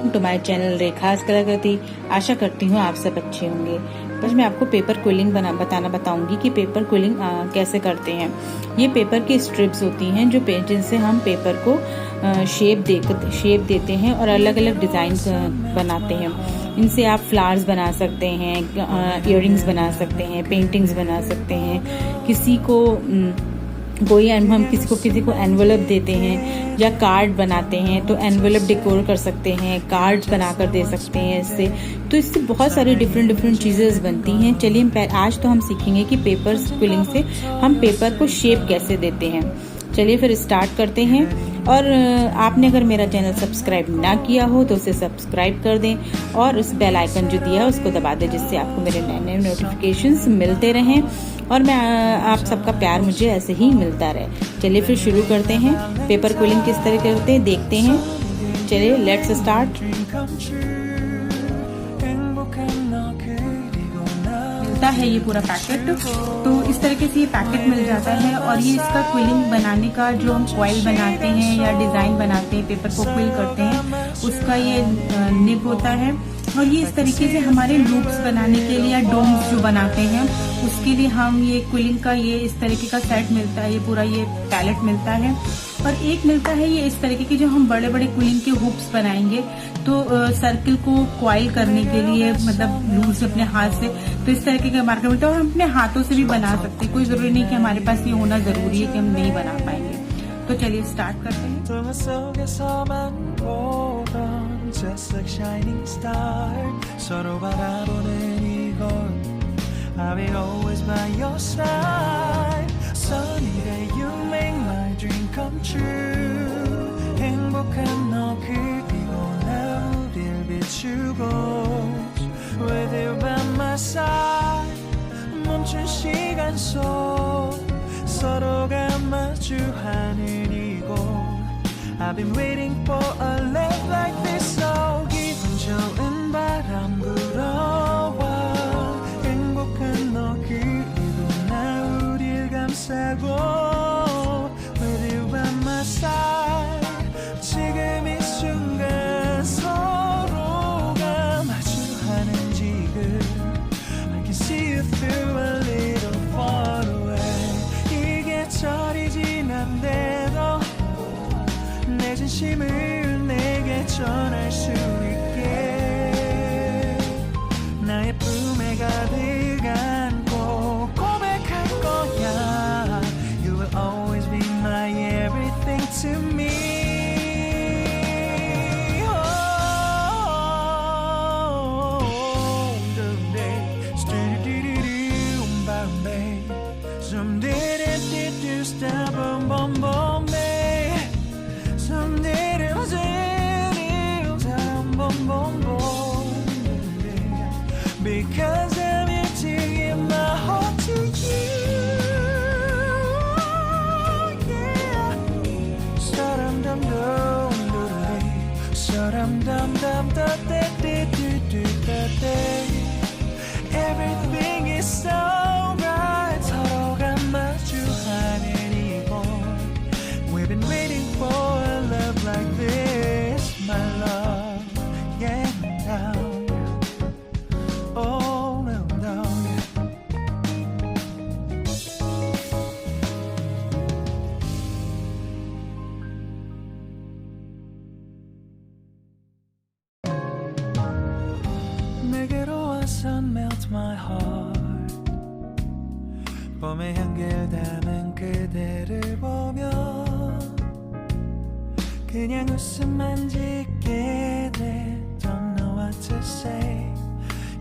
Welcome to my channel रेखास कलाकृति। आशा करती हूँ आप सब अच्छे होंगे। बस मैं आपको पेपर क्विलिंग बताऊंगी कि पेपर क्विलिंग कैसे करते हैं। ये पेपर की स्ट्रिप्स होती हैं जो जिनसे हम पेपर को शेप देते हैं और अलग अलग डिजाइन बनाते हैं। इनसे आप फ्लावर्स बना सकते हैं, इयररिंग्स बना सकते हैं, पेंटिंग्स बना सकते हैं। किसी को एनवेलप देते हैं या कार्ड बनाते हैं तो एनवेलप डेकोर कर सकते हैं, कार्ड्स बनाकर दे सकते हैं इससे। तो इससे बहुत सारी डिफरेंट चीजें बनती हैं। चलिए आज तो हम सीखेंगे कि पेपर क्विलिंग से हम पेपर को शेप कैसे देते हैं। चलिए फिर स्टार्ट करते हैं। और आपने अगर मेरा चैनल सब्सक्राइब ना किया हो तो उसे सब्सक्राइब कर दें और उस बेल आइकन जो दिया है उसको दबा दें, जिससे आपको मेरे नए नए नोटिफिकेशंस मिलते रहें और मैं आप सबका प्यार मुझे ऐसे ही मिलता रहे। चलिए फिर शुरू करते हैं। पेपर क्विलिंग किस तरह करते हैं देखते हैं। चलिए लेट्स स्टार्ट। मिलता है ये पूरा पैकेट, तो इस तरीके से ये पैकेट मिल जाता है। और ये इसका क्विलिंग बनाने का जो हम कॉइल बनाते हैं या डिजाइन बनाते हैं, पेपर को क्विल करते हैं, उसका ये निब होता है। और ये इस तरीके से हमारे लूप्स बनाने के लिए या डोम्स जो बनाते हैं उसके लिए हम ये क्विलिंग का ये इस तरीके का सेट मिलता है। ये पूरा ये पैलेट मिलता है। और एक मिलता है ये इस तरीके के जो हम बड़े बड़े क्विलिंग के हुप्स बनाएंगे तो सर्किल को क्वाइल करने के लिए, मतलब लूज अपने हाथ से, तो इस तरीके का मार्कर मिलता है। और हम अपने हाथों से भी बना सकते हैं, कोई जरूरी नहीं कि हमारे पास ये होना जरूरी है कि हम नहीं बना पाएंगे। तो चलिए स्टार्ट करते हैं। Just like shining star, 서로 바라보는 이곳. I'll be always by your side. Sunny day, you make my dream come true. 행복한 너 그리고 나 우릴 비추고. With you by my side, 멈춘 시간 속 서로가 마주하는 이곳. I've been waiting for a love like this. So 기분 좋은 바람 불어와. 행복한 너 그리고 나 우릴 감싸고. With you by my side. 지금 이 순간 서로가 마주하는 지금. I can see you through a little far away. 이게 철이 지난데도 내 진심을 내게 전할 수 있게 나의 품에 가득 안고 고백할 거야. You will always be my everything to me. Because I'm here to give my heart to you. Yeah. Saram dum dum dum, saram dum dum da da da da da da. Everything is so right. 서로가 마주하는 이곳. We've been waiting for a love like this, my love. Yeah, now. Oh, no, no. 내게로 와서 melt my heart. 봄의 향기를 담은 그대를 보며 그냥 웃음만 짓게 돼. Don't know what to say.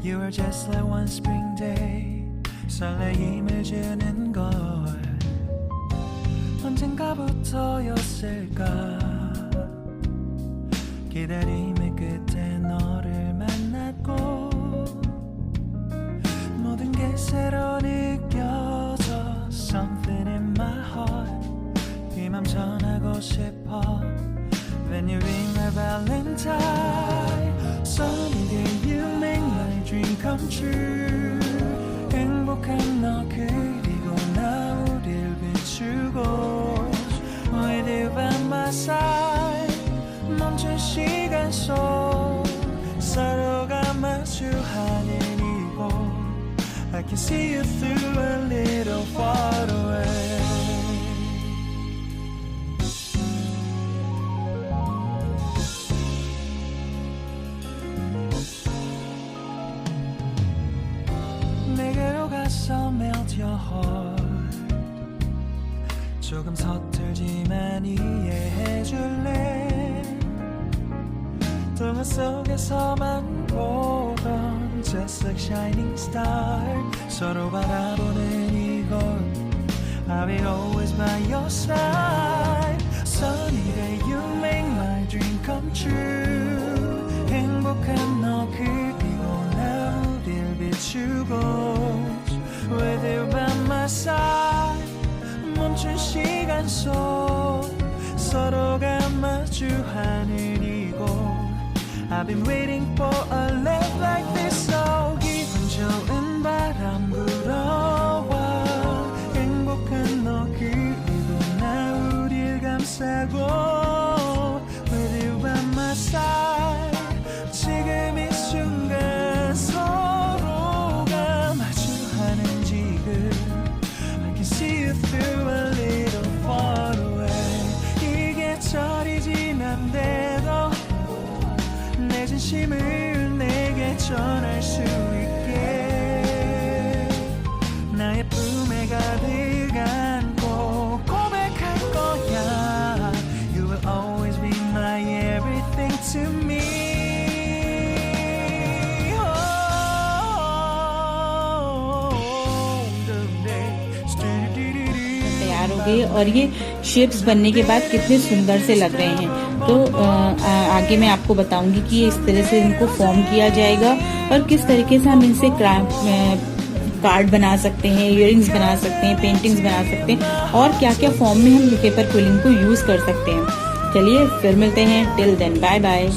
You were just like one spring day. 설레임을 주는 걸 언젠가부터였을까. 기다림의 끝에 너를 만났고 모든 게 새로 느껴져. Something in my heart. 네 맘 전하고 싶어. When you ring my valentine. Sunny day, you make my dream come true. 행복한 너 그리고 나 우릴 비추고. With you by my side. 멈춘 시간 속 can see you through a little far away. 내게로 가서 melt your heart. 조금 서툴지만 이해해줄래. 동화 속에서만 보던 just like shining star. 서로 바라보는 이곳 I'll be always by your side. Sunny day you make my dream come true. 행복한 너 그리고 나 우릴 비추고 With you by my side. 멈춘 시간 속 서로가 마주하는 이곳 I've been waiting for a love like this. So 기분 좋은 바람 불어와 행복한 너 그리고 나 우릴 감싸고 With you by my side. 지금 이 순간 서로가 마주하는 지금 I can see you through a little far away. 이게 철이 지난데도 내 진심을 내게 전할 수 있게 나의 품에 가득 안고 고백할 거야. You will always be my everything to me. तैयार हो गई और ये shapes बनने के बाद कितने सुंदर से लग रहे हैं। तो आगे मैं आपको बताऊंगी कि इस तरह से इनको फॉर्म किया जाएगा और किस तरीके से हम इनसे कार्ड बना सकते हैं, इयररिंग्स बना सकते हैं, पेंटिंग्स बना सकते हैं और क्या क्या फॉर्म में हम पेपर क्विलिंग को यूज कर सकते हैं। चलिए फिर मिलते हैं। Till then bye bye.